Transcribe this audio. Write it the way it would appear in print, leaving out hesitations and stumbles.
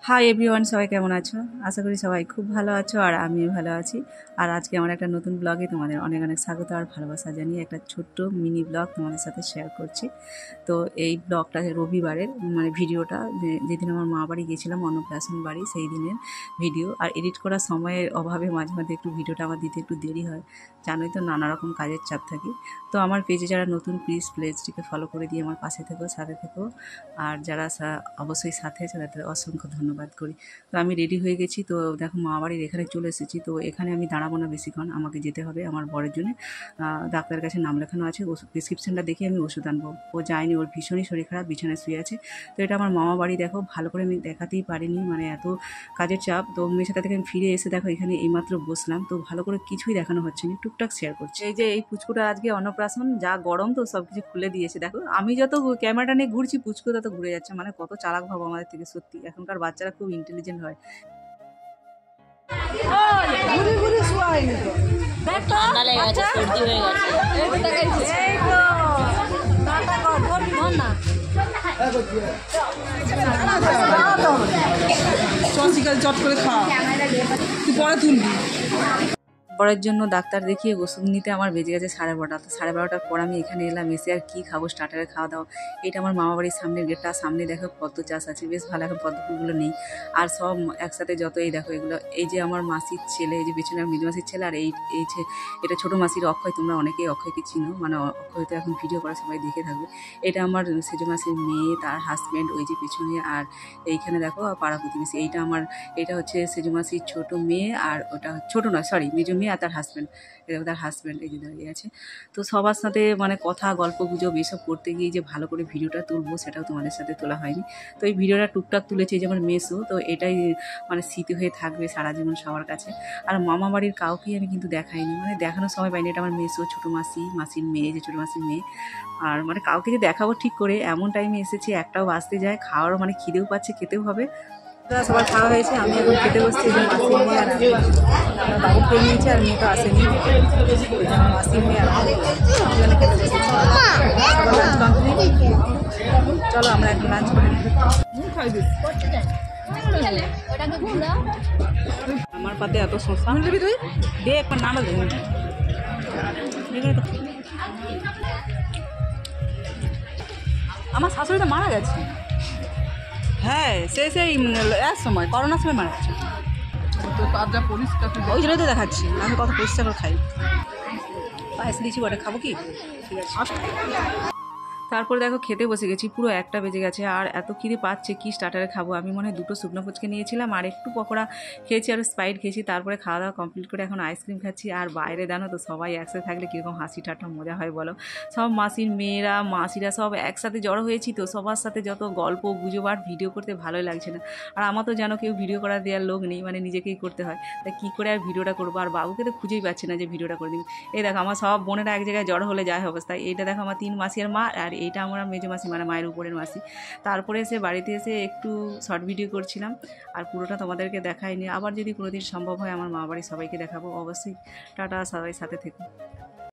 Hi everyone, সবাই কেমন আছো? আশা করি সবাই খুব ভালো আছো আর আমিও ভালো আছি। আর আজকে আমার একটা নতুন ব্লগে তোমাদের অনেক অনেক স্বাগত আর ভালোবাসা জানিয়ে একটা ছোট্ট মিনি ব্লগ তোমাদের সাথে শেয়ার করছি। তো এই ব্লগটা রবিবারের ভিডিওটা যেদিন আমার মা বাড়ি গেছিলাম, অন্নপ্রাশন বাড়ি, সেই দিনের ভিডিও। আর এডিট করার সময়ের অভাবে মাঝে মাঝে একটু ভিডিওটা আমার দিতে একটু দেরি হয়, জানোই তো নানা রকম কাজের চাপ থাকি। তো আমার পেজে যারা নতুন প্লেজটিকে ফলো করে দিয়ে আমার পাশে থেকো, সাথে থেকো। আর যারা অবশ্যই সাথে আছে তাদের অসংখ্য ধন্যবাদ করি। তো আমি রেডি হয়ে গেছি। তো দেখো মা বাড়ির এখানে চলে এসেছি। তো এখানে আমি দাঁড়াবো না বেশিক্ষণ, আমাকে যেতে হবে আমার বরের জন্য। ডাক্তারের কাছে নাম লেখানো আছে, ওষুধ প্রেসক্রিপশানটা দেখে আমি ওষুধ আনবো। ও যায়নি, ওর ভীষণই শরীর খারাপ, বিছানায় শুয়ে আছে। তো এটা আমার মামা বাড়ি। দেখো ভালো করে আমি দেখাতেই পারিনি, এত কাজের চাপ। তো মেয়ের সাথে থেকে আমি ফিরে এসে দেখো এখানে এইমাত্র বসলাম। তো ভালো করে কিছুই দেখানো হচ্ছে না, টুকটাক শেয়ার করছি। এই যে এই পুচকুটা আজকে অন্নপ্রাশন, যা গরম তো সব কিছু খুলে দিয়েছে। দেখো আমি যত ক্যামেরাটা নিয়ে ঘুরছি, পুচকু তত ঘুরে যাচ্ছে। কত চালাক ভাবো আমাদের থেকে, সত্যি এখনকার বাচ্চারা খুব ইন্টেলিজেন্ট হয়। ঠান্ডা লেগে গেছে, সর্দি হয়ে গেছে। চট করে খা, তুই পরে তুলবি। বরের জন্য ডাক্তার দেখিয়ে ওষুধ নিতে আমার বেজে গেছে 12:30। তো 12:30টার পর আমি এখানে এলাম। এসে আর কি খাবো, স্টার্টারে খাওয়া দাওয়া। এটা আমার মামা বাড়ির সামনের গেটটা, সামনে দেখো পদ্ম চাষ আছে, বেশ ভালো। এখন পদ্ম ফুলগুলো নেই, আর সব একসাথে যত এই দেখো এগুলো। এই যে আমার মাসির ছেলে, এই যে পেছনে মেজ মাসির ছেলে, আর এটা ছোটো মাসির অক্ষয়। তোমরা অনেকেই অক্ষয়কে চিনো, অক্ষয় তো এখন ভিডিও করে সবাই দেখে থাকবে। এটা আমার সেজ মাসির মেয়ে, তার হাজব্যান্ড ওই যে পেছনে। আর এইখানে দেখো পাড়া প্রতিবেশী। এটা হচ্ছে সেজ মাসির ছোটো মেয়ে, আর ওটা ছোটো নয়, সরি, মেজো মেয়ে আর তার হাজব্যান্ড। তার হাজব্যান্ড এই যে দাঁড়িয়ে আছে। তো সবার সাথে কথা গল্প গুজব এসব করতে গিয়ে যে ভালো করে ভিডিওটা তুলবো, সেটাও তোমাদের সাথে তোলা হয়নি। তো এই ভিডিওটা টুকটাক তুলেছি, যে আমার মেসো। তো এটাই স্মৃতি হয়ে থাকবে সারা জীবন সবার কাছে। আর মামা বাড়ির কাউকেই আমি কিন্তু দেখাইনি, দেখানোর সময় পাইনি। এটা আমার মেসো, ছোটো মাসি, মাসির মেয়ে, যে ছোটো মাসির মেয়ে। আর কাউকে যে দেখাবো ঠিক করে, এমন টাইমে এসেছি, একটাও বাঁচতে যায়। খাওয়ারও খিদেও পাচ্ছে, খেতেও হবে। সবার খাওয়া হয়েছে, আমি এখন খেতে বসছি। যে মাসির মেয়ে আর আমার বাবু খেয়ে নিয়েছে, আর মেয়ে তো আসেনি। মাসির মেয়ে আর দুজনে খেতে বসেছি। Lunch complete. চলো আমরা এখন লাঞ্চ করে নিই। আমার পাতে এত শসা তুই দে, একবার নাম আমার শাশুড়ি তো মারা গেছে। হ্যাঁ, সেই এক সময় করোনার সময় মারা গেছে। ওই জন্যই তো দেখাচ্ছি, আমি কত পরিষ্কার করে খাই। পায়েস দিয়েছি, ওটা খাবো কি? ঠিক আছে। তারপরে দেখো খেতে বসে গেছি, পুরো 1টা বেজে গেছে। আর এত খিদে পাচ্ছে, কি স্টার্টারে খাবো। আমি 2টো শুকনো ফুচকা নিয়েছিলাম, আর একটু পকোড়া খেয়েছি, আর স্প্রাইট খেয়েছি। তারপরে খাওয়া দাওয়া কমপ্লিট করে এখন আইসক্রিম খাচ্ছি। আর বাইরে জানো তো, সবাই একসাথে থাকলে কীরকম হাসি ঠাট্টা মজা হয় বলো। সব মাসির মেয়েরা, মাসিরা সব একসাথে জড়ো হয়েছি। তো সবার সাথে যত গল্প গুজব, আর ভিডিও করতে ভালোই লাগছে না। আর আমার তো যেন কেউ ভিডিও করা দেওয়ার লোক নেই, নিজেকেই করতে হয়। তাই কী করে আর ভিডিওটা করবো। আর বাবুকে তো খুঁজেই পাচ্ছি না যে ভিডিওটা করে দিবি। এই দেখো আমার সব বোনেরা এক জায়গায় জড়ো হলে যায় অবস্থায়। এইটা দেখো আমার 3 মাসি আর মা, আর এইটা আমার মেজো মাসি, মায়ের উপরের মাসি। তারপরে এসে বাড়িতে এসে একটু শর্ট ভিডিও করছিলাম, আর পুরোটা তোমাদেরকে দেখাইনি। আবার যদি কোনোদিন সম্ভব হয় আমার মা বাড়ির সবাইকে দেখাবো অবশ্যই। টাটা, সবাই সাথে থেকো।